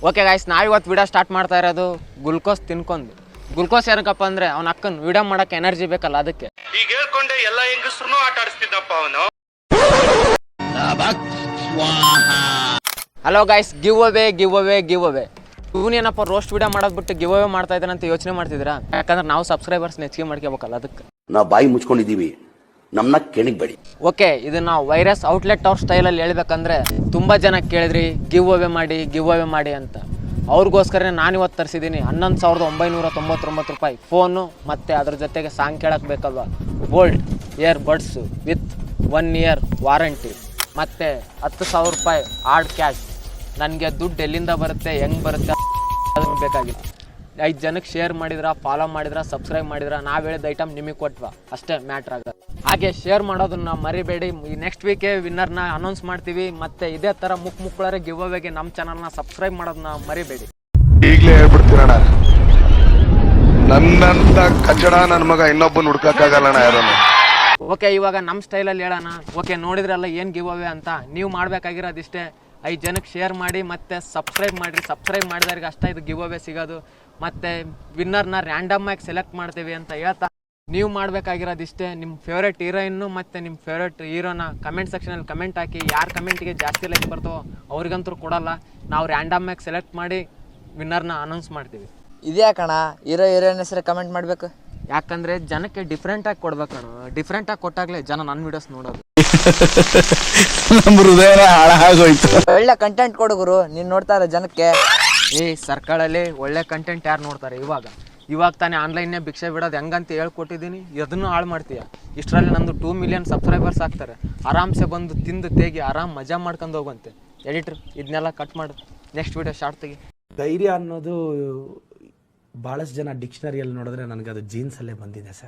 Okay guys, ನಾವಿವತ್ತು video start ಮಾಡ್ತಾ ಇರೋದು ಗ್ಲುಕೋಸ್ ತಿನ್ಕೊಂಡು. ಗ್ಲುಕೋಸ್ ಏನಕ್ಕಪ್ಪ ಅಂದರೆ ಅವ್ನ ಅಕ್ಕನ ವಿಡಿಯೋ ಮಾಡೋಕ್ಕೆ ಎನರ್ಜಿ ಬೇಕಲ್ಲ, ಅದಕ್ಕೆ. ಈಗ ಹೇಳ್ಕೊಂಡೆ ಎಲ್ಲ ಹೆಂಗಸ್ರು ಆಟ ಆಡಿಸ್ತಿದ್ದಪ್ಪ ಅವನು. ಹಲೋ ಗಾಯ್ಸ್, ಗಿವ್ ಅವೇ ಇವನೇನಪ್ಪ ರೋಸ್ಟ್ ವಿಡಿಯೋ ಮಾಡೋದು ಬಿಟ್ಟು ಗಿವ್ ಅವೇ ಮಾಡ್ತಾ ಇದ್ದಾನೆ ಅಂತ ಯೋಚನೆ ಮಾಡ್ತಿದ್ದೀರಾ? ಯಾಕಂದ್ರೆ ನಾವು ಸಬ್ಸ್ಕ್ರೈಬರ್ಸ್ ಹೆಚ್ಚಿಗೆ ಮಾಡ್ಕೋಬೇಕಲ್ಲ, ಅದಕ್ಕೆ. ನಾವು ಬಾಯಿ ಮುಚ್ಕೊಂಡಿದ್ದೀವಿ, ನಮ್ಮನ್ನ ಕೆಣಿಗ್ಬೇಡಿ. ಓಕೆ, ಇದನ್ನ ವೈರಸ್ ಔಟ್ಲೆಟ್ ಅವ್ರ ಸ್ಟೈಲಲ್ಲಿ ಹೇಳ್ಬೇಕಂದ್ರೆ ತುಂಬಾ ಜನ ಕೇಳಿದ್ರಿ ಗಿವ್ ಅವೇ ಮಾಡಿ ಅಂತ. ಅವ್ರಿಗೋಸ್ಕರ ನಾನು ಇವತ್ತು ತರಿಸಿದ್ದೀನಿ 11,999 ರೂಪಾಯಿ ಫೋನು, ಮತ್ತು ಅದ್ರ ಜೊತೆಗೆ ಸಾಂಗ್ ಕೇಳಕ್ಕೆ ಬೇಕಲ್ವ, gold year buds with 1 year warranty, ಮತ್ತು 10,000 ರೂಪಾಯಿ ಹಾರ್ಡ್ ಕ್ಯಾಶ್. ನನಗೆ ದುಡ್ಡು ಎಲ್ಲಿಂದ ಬರುತ್ತೆ, ಹೆಂಗೆ ಬರುತ್ತೆ ಅದಕ್ಕೆ ಬೇಕಾಗಿತ್ತು. 5 ಜನಕ್ಕೆ ಶೇರ್ ಮಾಡಿದ್ರ, ಫಾಲೋ ಮಾಡಿದ್ರ, ಸಬ್ಸ್ಕ್ರೈಬ್ ಮಾಡಿದ್ರ, ನಾವು ಹೇಳಿದ ಐಟಮ್ ನಿಮಗೆ ಕೊಟ್ವಾ, ಅಷ್ಟೇ ಮ್ಯಾಟ್ರ್ ಆಗೋದು. ಹಾಗೆ ಶೇರ್ ಮಾಡೋದನ್ನ ಮರಿಬೇಡಿ. ಈ ನೆಕ್ಸ್ಟ್ ವೀಕೆ ವಿನ್ನರ್ನ ಅನೌನ್ಸ್ ಮಾಡ್ತೀವಿ. ಮತ್ತೆ ಇದೇ ಥರ ಮುಕ್ಳರೆ ಗಿವ್ ಅವೇಗೆ ನಮ್ಮ ಚಾನಲ್ನ ಸಬ್ಸ್ಕ್ರೈಬ್ ಮಾಡೋದನ್ನ ಮರಿಬೇಡಿ. ಈಗಲೇ ಹೇಳ್ಬಿಡ್ತೀರಣ್ಣ, ನನ್ನಂತ ಕಚಡ ನನ್ನ ಮಗ ಇನ್ನೊಬ್ಬನ ಹುಡ್ಕಕ್ಕಾಗಲ್ಲಣ್ಣ ಯಾರನ್ನು. ಓಕೆ, ಇವಾಗ ನಮ್ಮ ಸ್ಟೈಲಲ್ಲಿ ಹೇಳೋಣ. ಓಕೆ, ನೋಡಿದ್ರಲ್ಲ ಏನು ಗಿವ್ ಅವೇ ಅಂತ. ನೀವು ಮಾಡಬೇಕಾಗಿರೋದಿಷ್ಟೇ, 5 ಜನಕ್ಕೆ ಶೇರ್ ಮಾಡಿ ಮತ್ತು ಸಬ್ಸ್ಕ್ರೈಬ್ ಮಾಡಿರಿ. ಸಬ್ಸ್ಕ್ರೈಬ್ ಮಾಡಿದವ್ರಿಗೆ ಅಷ್ಟೇ ಇದು ಗಿವ್ ಅವೇ ಸಿಗೋದು. ಮತ್ತು ವಿನ್ನರ್ನ ರ್ಯಾಂಡಮ್ ಆಗಿ ಸೆಲೆಕ್ಟ್ ಮಾಡ್ತೀವಿ ಅಂತ ಹೇಳ್ತಾ, ನೀವು ಮಾಡಬೇಕಾಗಿರೋದಿಷ್ಟೇ, ನಿಮ್ಮ ಫೇವ್ರೇಟ್ ಹೀರೋಯಿನ್ನು ಮತ್ತು ನಿಮ್ಮ ಫೇವ್ರೇಟ್ ಹೀರೋನ ಕಮೆಂಟ್ ಸೆಕ್ಷನಲ್ಲಿ ಕಮೆಂಟ್ ಹಾಕಿ. ಯಾರು ಕಮೆಂಟಿಗೆ ಜಾಸ್ತಿ ಲೈಕ್ ಬರ್ತವೋ ಅವ್ರಿಗಂತೂ ಕೊಡಲ್ಲ, ನಾವು ರ್ಯಾಂಡಮ್ ಆಗಿ ಸೆಲೆಕ್ಟ್ ಮಾಡಿ ವಿನ್ನರ್ನ ಅನೌನ್ಸ್ ಮಾಡ್ತೀವಿ. ಇದೇ ಕಣ, ಹೀರೋಯಿನ್ ಹೆಸರು ಕಮೆಂಟ್ ಮಾಡಬೇಕು. ಯಾಕಂದರೆ ಜನಕ್ಕೆ ಡಿಫ್ರೆಂಟಾಗಿ ಕೊಡ್ಬೇಕಣ್ಣ. ಡಿಫ್ರೆಂಟಾಗಿ ಕೊಟ್ಟಾಗಲೇ ಜನ ನನ್ನ ವೀಡಿಯೋಸ್ ನೋಡೋದು. ನಮ್ಮ ಹೃದಯನ ಹಾಳಾಗೋಯ್ತು. ಒಳ್ಳೆ ಕಂಟೆಂಟ್ ಕೊಡುಗರು, ನೀನು ನೋಡ್ತಾ ಇರೋ ಜನಕ್ಕೆ. ಸರ್ಕಳಲ್ಲಿ ಒಳ್ಳೆ ಕಂಟೆಂಟ್ ಯಾರು ನೋಡ್ತಾರೆ? ಇವಾಗ ತಾನೇ ಆನ್ಲೈನ್ನೇ ಭಿಕ್ಷೆ ಬಿಡೋದು ಹೆಂಗಂತ ಹೇಳ್ಕೊಟ್ಟಿದ್ದೀನಿ, ಅದನ್ನು ಹಾಳು ಮಾಡ್ತೀಯ. ಇಷ್ಟರಲ್ಲಿ ನಂದು 2 ಮಿಲಿಯನ್ ಸಬ್ಸ್ಕ್ರೈಬರ್ಸ್ ಆಗ್ತಾರೆ. ಆರಾಮ್ಸೆ ಬಂದು ತಿಂದು ತೇಗಿ ಆರಾಮ್ ಮಜಾ ಮಾಡ್ಕೊಂಡು ಹೋಗುವಂತೆ. ಎಡಿಟ್ರ್ ಇದನ್ನೆಲ್ಲ ಕಟ್ ಮಾಡು, ನೆಕ್ಸ್ಟ್ ವಿಡಿಯೋ ಶಾರ್ಟ್ ತೆಗಿ. ಧೈರ್ಯ ಅನ್ನೋದು ಭಾಳಷ್ಟು ಜನ ಡಿಕ್ಷನರಿಯಲ್ಲಿ ನೋಡಿದ್ರೆ ನನಗೆ ಅದು ಜೀನ್ಸಲ್ಲೇ ಬಂದಿದೆ ಸರ್.